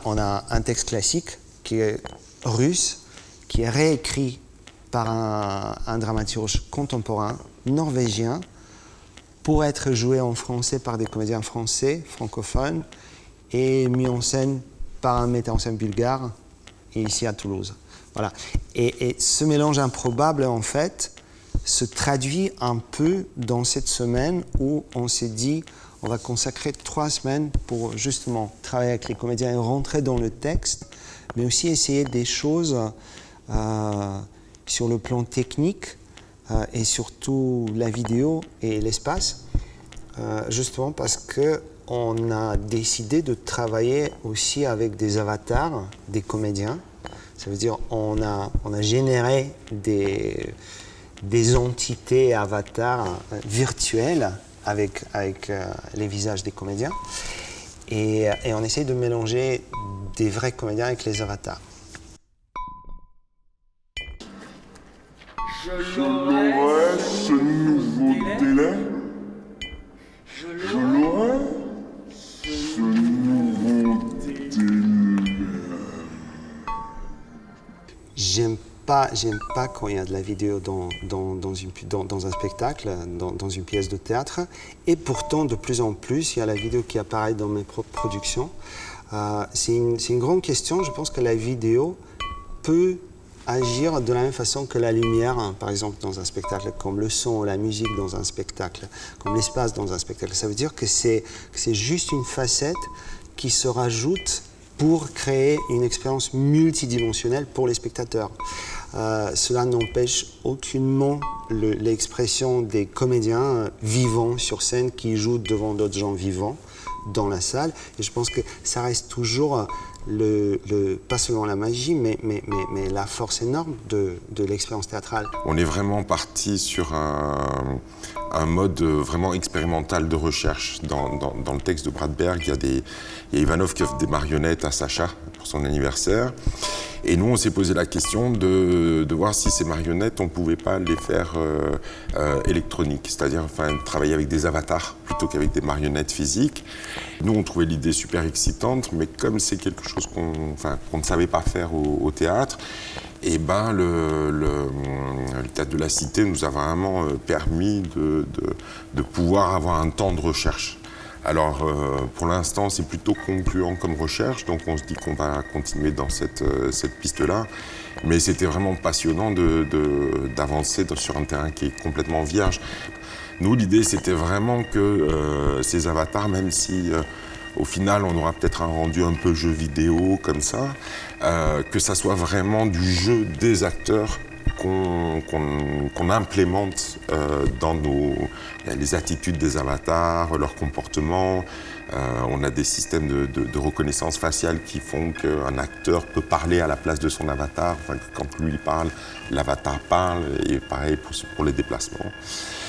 on a un texte classique qui est russe, qui est réécrit par un dramaturge contemporain norvégien pour être joué en français par des comédiens français, francophones, et mis en scène par un metteur en scène bulgare, ici à Toulouse. Voilà. Et ce mélange improbable, en fait, se traduit un peu dans cette semaine où on s'est dit on va consacrer 3 semaines pour justement travailler avec les comédiens et rentrer dans le texte, mais aussi essayer des choses sur le plan technique et surtout la vidéo et l'espace, justement parce qu'on a décidé de travailler aussi avec des avatars, des comédiens. Ça veut dire on a généré des entités avatars virtuelles avec les visages des comédiens. Et on essaye de mélanger des vrais comédiens avec les avatars. Je l'aurai, ce nouveau délai. Je l'aurai, ce nouveau délai. J'aime pas quand il y a de la vidéo dans un spectacle, dans une pièce de théâtre. Et pourtant, de plus en plus, il y a la vidéo qui apparaît dans mes propres productions. C'est une grande question. Je pense que la vidéo peut agir de la même façon que la lumière, hein, par exemple dans un spectacle, comme le son ou la musique dans un spectacle, comme l'espace dans un spectacle. Ça veut dire que c'est juste une facette qui se rajoute pour créer une expérience multidimensionnelle pour les spectateurs. Cela n'empêche aucunement l'expression des comédiens vivants sur scène qui jouent devant d'autres gens vivants dans la salle. Et je pense que ça reste toujours pas seulement la magie, mais la force énorme de l'expérience théâtrale. On est vraiment parti sur un mode vraiment expérimental de recherche. Dans le texte de Bradberg, il y a Ivanov qui offre des marionnettes à Sacha pour son anniversaire. Et nous, on s'est posé la question de voir si ces marionnettes, on ne pouvait pas les faire électroniques, c'est-à-dire travailler avec des avatars plutôt qu'avec des marionnettes physiques. Nous, on trouvait l'idée super excitante, mais comme c'est quelque chose qu'on ne savait pas faire au théâtre, et ben le Théâtre de la Cité nous a vraiment permis de pouvoir avoir un temps de recherche. Alors, pour l'instant, c'est plutôt concluant comme recherche, donc on se dit qu'on va continuer dans cette piste-là. Mais c'était vraiment passionnant d'avancer sur un terrain qui est complètement vierge. Nous, l'idée, c'était vraiment que ces avatars, même si au final, on aura peut-être un rendu un peu jeu vidéo comme ça, que ça soit vraiment du jeu des acteurs qu'on implémente dans les attitudes des avatars, leur comportement. On a des systèmes de reconnaissance faciale qui font qu'un acteur peut parler à la place de son avatar. Quand lui parle, l'avatar parle, et pareil pour les déplacements.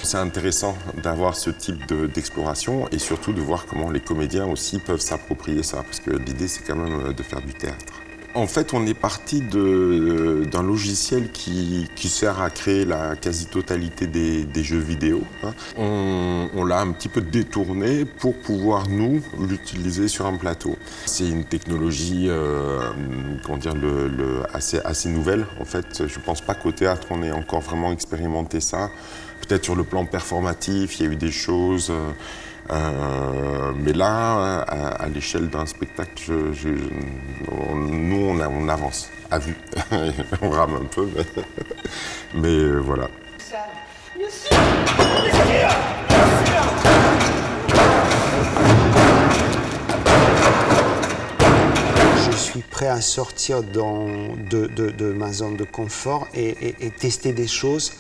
C'est intéressant d'avoir ce type d'exploration et surtout de voir comment les comédiens aussi peuvent s'approprier ça, parce que l'idée, c'est quand même de faire du théâtre. En fait, on est parti d'un logiciel qui sert à créer la quasi-totalité des jeux vidéo. On l'a un petit peu détourné pour pouvoir, nous, l'utiliser sur un plateau. C'est une technologie assez nouvelle. En fait, je ne pense pas qu'au théâtre, on ait encore vraiment expérimenté ça. Peut-être sur le plan performatif, il y a eu des choses... mais là, à l'échelle d'un spectacle, nous, on avance à vue. On rame un peu, mais voilà. Je suis prêt à sortir de ma zone de confort et tester des choses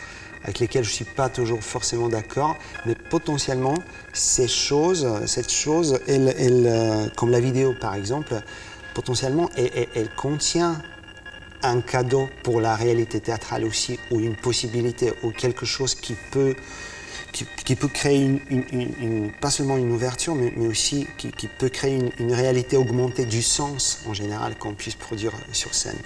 avec lesquelles je ne suis pas toujours forcément d'accord, mais potentiellement, cette chose, comme la vidéo par exemple, potentiellement, elle contient un cadeau pour la réalité théâtrale aussi, ou une possibilité, ou quelque chose qui peut créer pas seulement une ouverture, mais aussi qui peut créer une réalité augmentée du sens en général qu'on puisse produire sur scène.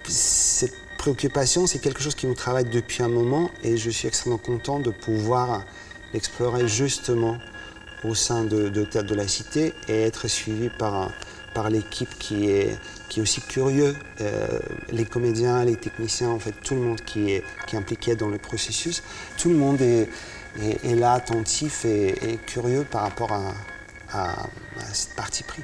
Cette préoccupation, c'est quelque chose qui nous travaille depuis un moment et je suis extrêmement content de pouvoir l'explorer justement au sein de Théâtre de la Cité et être suivi par par l'équipe qui est aussi curieux, les comédiens, les techniciens, en fait, tout le monde qui est impliqué dans le processus, tout le monde est là attentif et curieux par rapport à cette partie pris.